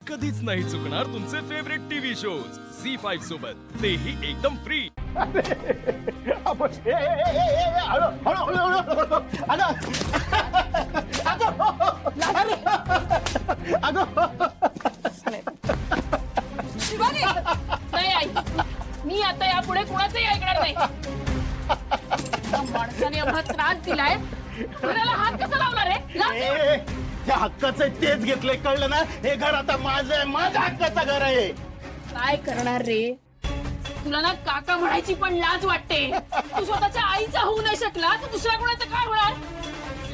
कधीच नाही चुकणार तुमचे फेवरेट टीव्ही शोज झी5 सोबत, तेही एकदम फ्री. शिवानी नाही आई, मी आता यापुढे कुणाचंही ऐकणार नाही. त्या माणसाने एवढा त्रास दिलाय, घराला हात कसा लावणार आहे? त्या हक्काचं तेच घेतलंय, कळलं ना? हे घर आता माझं आहे, माझ्या हक्काचं घर आहे. काय करणार रे? तुला ना काका म्हणायची पण लाज वाटते. तू स्वतःच्या आईचा होऊ नाही शकला तर दुसऱ्या कोणाचं काय होणार?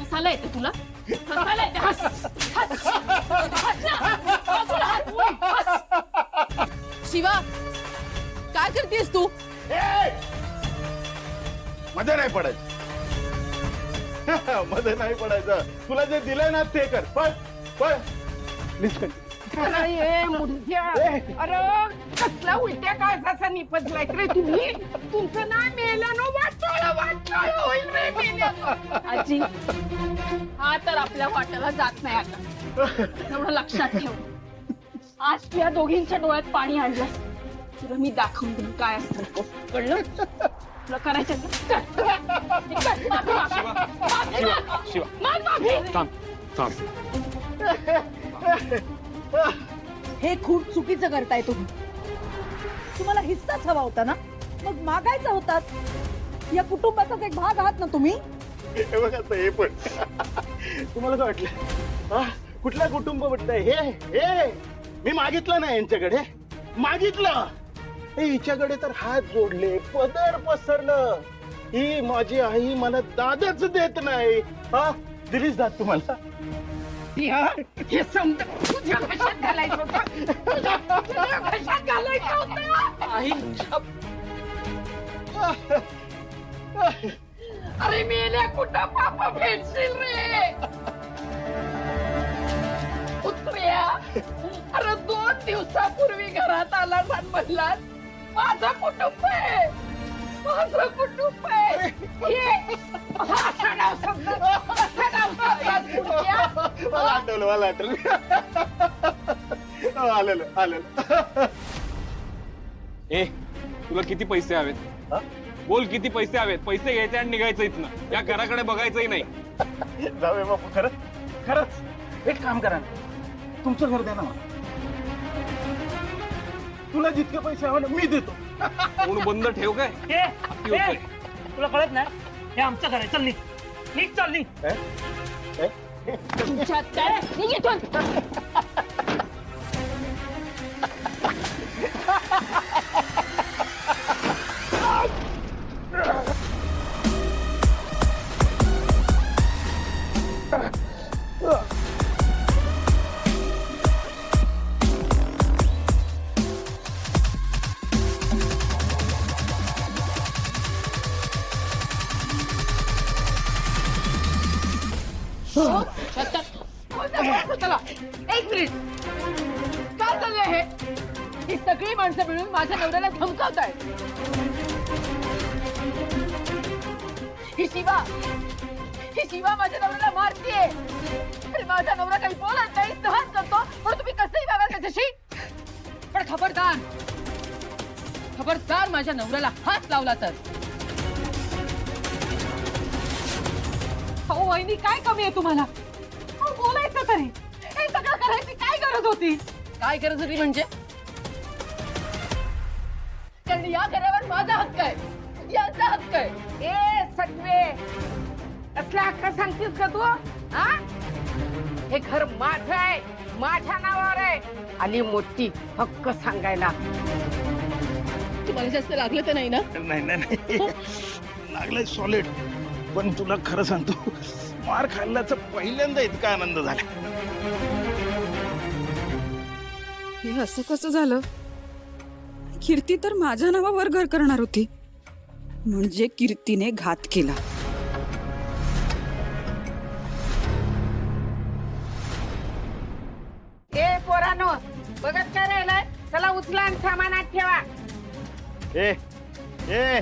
हसायला येते तुला? हसायला येते? हस हस हस ना. बाजूला हस. शिवा, काय करतेस तू? मध्ये नाही पडायचं. मध्ये नाही पडायचं. तुला जे दिलंय ना ते कर. पण अरे कसला उलट्या काळजाचा निपजलाय रे तुम्ही. तुमचं ना मेल्यानं वाटोळ होईल रे मेल्यानं. आजी, हा तर आपल्या वाट्याला जात नाही आता, एवढं लक्षात ठेव. आज त्या दोघींच्या डोळ्यात पाणी आणलं, तुला मी दाखवून देईन काय असतं. कळलं? तुला करायचं ना? कर. माफी माग. हे खूप चुकीचं करताय तुम्ही. तुम्हाला हिस्साच हवा होता ना, मग मागायचा होतात. या कुटुंबाचाच एक भाग आहात ना तुम्ही. हे बघ आता हे पण तुम्हाला काय वाटलं? कुठलं कुटुंब वाटतंय हे? मी मागितलं ना यांच्याकडे, मागितलं. हिच्याकडे तर हात जोडले, पदर पसरलं. ही माझी आई मला दादच देत नाही. दिलीच दाद तुम्हाला? हे समजा तुझ्या कशात घालायचं होतं. तुझ्या कशात घालायचं होतं. आई अरे मेल्या कुठं पापा भेटशील रे. कुत्र्या, अरे 2 दिवसापूर्वी घरात आलास आणि म्हणलास माझं कुटुंब आहे, माझं कुटुंब आहे. हे असं नाव समजत, असं नाव समजत कुत्र्या. मला आठवलं आलेलं. ए, तुला किती पैसे हवेत? बोल, किती पैसे हवेत? पैसे घ्यायचे आणि निघायचं इथनं. या घराकडे बघायचंही नाही. जाऊया बापू. खरंच एक काम करा, तुमचं घर द्या ना मला. तुला जितके पैसे हवे ना मी देतो. म्हणून बंद ठेव काय? अति होतंय. तुला कळत नाही, हे आमचं घर आहे. चल निघ चल निघ. तुमच्यात काय? निघ इथून. चला, 1 मिनिट. काय चाललंय हे? ही सगळी माणसं मिळून माझ्या नवऱ्याला धमकावताय. ही शिवा माझ्या नवऱ्याला मारतीये. अरे माझा नवरा काही बोलत नाही, सहन करतो, पण तुम्ही कसंही वागाल त्याच्याशी. पण खबरदार माझ्या नवऱ्याला हात लावला तर. हो वहिनी, काय कमी आहे तुम्हाला? बोलायचं तरी. हे सगळं करायची काय गरज होती? काय गरज होती म्हणजे? कारण या घरावर माझा हक्क आहे, याचा हक्क आहे. ए सटवे, असला हक्क सांगतीस का तू? हा, हे घर माझं आहे, माझ्या नावावर आहे. आली मोठी हक्क सांगायला. तुम्हाला जास्त लागलं तर नाही ना? नाही लागलंय सॉलिड. पण तुला खरं सांगतो, मार खाल्ल्याचा पहिल्यांदा इतका आनंद झाला. हे असं कसं झालं? कीर्ती तर माझ्या नावावर घर करणार होती, म्हणजे कीर्तीने घात केला. ए पोरानो, बघत काय राहिलाय? चला उचला आणि सामानात ठेवा. ए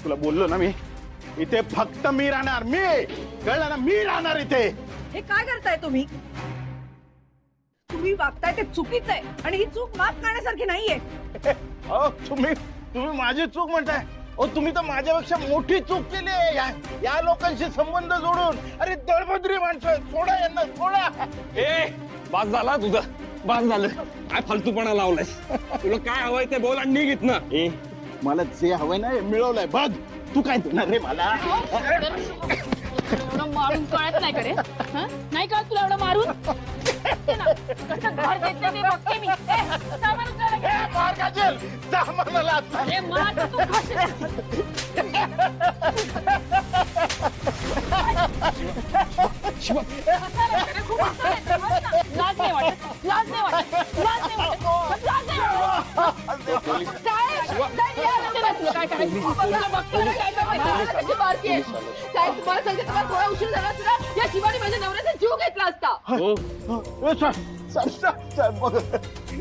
तुला बोललो ना मी, इथे फक्त मी राहणार. मी, कळलं ना? मी राहणार इथे. हे काय करताय तुम्ही? वागताय ते चुकीचं आहे आणि ही चूक माफ करण्यासारखी नाहीये. अहो तुम्ही माझी चूक म्हणताय. अहो तुम्ही तर माझ्यापेक्षा मोठी चूक केली आहे या लोकांशी संबंध जोडून. अरे दळभद्री माणसं, सोडा यांना, सोडा. ए बास झाला तुझं, बास झालं. काय फालतूपणा लावलायस? तुला काय हवंय ते बोल आणि निघ इथनं. ए मला जे हवंय ना हे मिळवलंय बघ. तू काय देणार रे मला? एवढं मारून कळत नाही कडे, नाही कळत तुला एवढं मारून? ते ना, कसं घर देते ते बघते मी. सामान उचलायला घे. मार खाशील. जा मला लाथ मार. अरे मार तर तू खाशील. खूप हसायला येतं. लाज नाही वाटत, लाज नाही वाटत, लाज नाही वाटत, लाज नाही वाटत. तुला काय करायचं? तुला बघतो ना काय करायचं. कशी मारतेय. साहेब तुम्हाला सांगते, तुम्हाला थोडा उशीर झाला असता ना, या शिवानी माझ्या नवऱ्याचा जीव घेतला असता. साहेब बघा,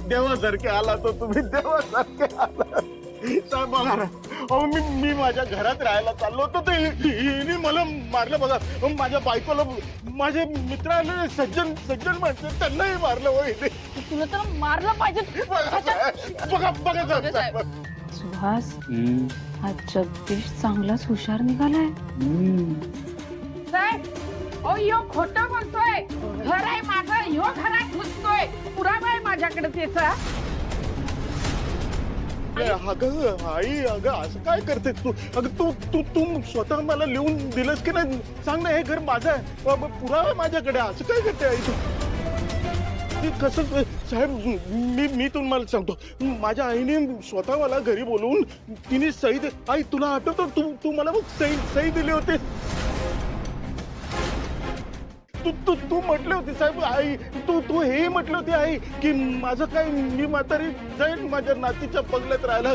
देवासारखे आला तो तुम्ही, देवासारखे आला. साहेब बघा ना, अहो मी माझ्या घरात राहायला चाललो होतो तर हिने मला मारलं. बघा माझ्या बायकोला, माझे मित्र आले, सज्जन माणसं, त्यांनाही मारलं. हो हिने. तुला तर मारलं पाहिजे. बघा बघा साहेब. सुहास, हा जगदीश चांगलाच हुशार निघालाय. साहेब ओ यो खोटं बोलतोय. घर आहे माझं, यो घरात घुसतोय. पुरावा आहे माझ्याकडे त्याचा. अगं आई, अगं असं काय करते तू? अगं तू स्वतः मला लिहून दिलंस की नाही? सांग ना, हे घर माझं आहे, पुरावा माझ्याकडे. असं काय करते आई तू? ते कसं साहेब, मी तुम्हाला सांगतो, माझ्या आईने स्वतः मला घरी बोलवून तिने सही दे. आई तुला आठवतो, तू मला मग सही दिली होती. तू म्हटले होते साहेब, आई तू हे म्हटले होते आई की माझं काय, मी म्हातारी जाईन माझ्या नातीच्या बंगल्यात राहायला.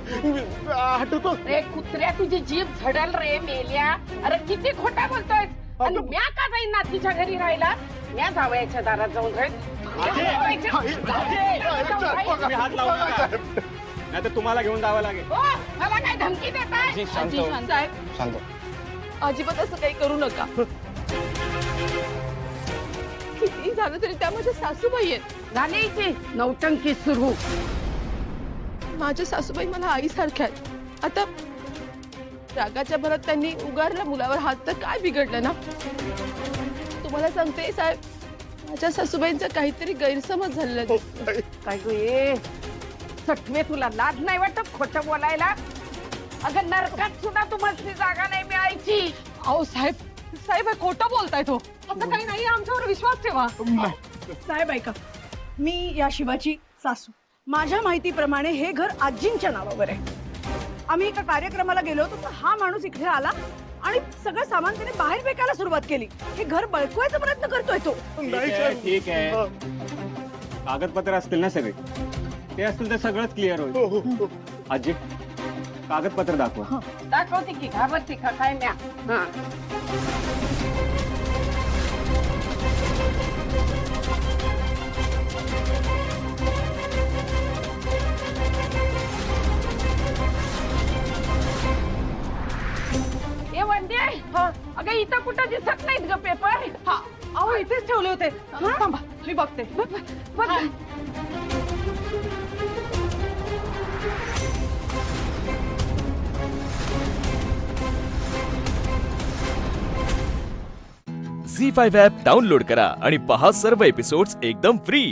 आठवतो? रे कुत्र्या, तुझी जीभ झडल रे मेल्या. अरे किती खोटा बोलतोय. आणि म्या का जाईन नातीच्या घरी राहायला? म्या जावयाच्या दारात जाऊन राहील. तुम्ही हात लावू नका, नाही तर तुम्हाला घेऊन जावं लागेल. हो, मला काय धमकी देताय? जी, शांत हो. साहेब, शांत हो. अजिबात असं काही करू नका. किती झालं तरी त्या माझ्या सासूबाई आहेत. झाली की नौटंकी सुरू. माझ्या सासूबाई मला आईसारख्या आहेत. आता रागाच्या भरात त्यांनी उगारला मुलावर हात, तर काय बिघडलं ना? तुम्हाला सांगते साहेब, माझ्या सासूबाईंचा काहीतरी गैरसमज झालेला दिसतोय. काय गो ये सटवे, तुला लाज नाही वाटत खोटं बोलायला? अगं नरकात सुद्धा तुम्हाला जागा नाही मिळायची. अहो साहेब, साहेब हे खोटं बोलताय तो. असं काही नाही, आमच्यावर विश्वास ठेवा. साहेब ऐका, मी या शिवाची सासू. माझ्या माहितीप्रमाणे हे घर आजींच्या नावावर आहे. आम्ही एका कार्यक्रमाला गेलो होतो तर हा माणूस इकडे आला आणि सगळं सामान त्याने बाहेर फेकायला सुरुवात केली. हे घर बळकवायचा प्रयत्न करतोय तो. ठीक आहे. कागदपत्र असतील ना सगळे? ते असतील तर सगळंच क्लिअर होईल. आजी, कागदपत्र दाखवा. दाखवते की, घाबरते का काय म्या? हा. ए वंदे, अगं इथं कुठं दिसत नाहीत ग पेपर. हा, अहो इथेच ठेवले होते. थांबा, मी बघते. बघ. झी5 ॲप डाउनलोड करा आणि पहा सर्व एपिसोड्स एकदम फ्री.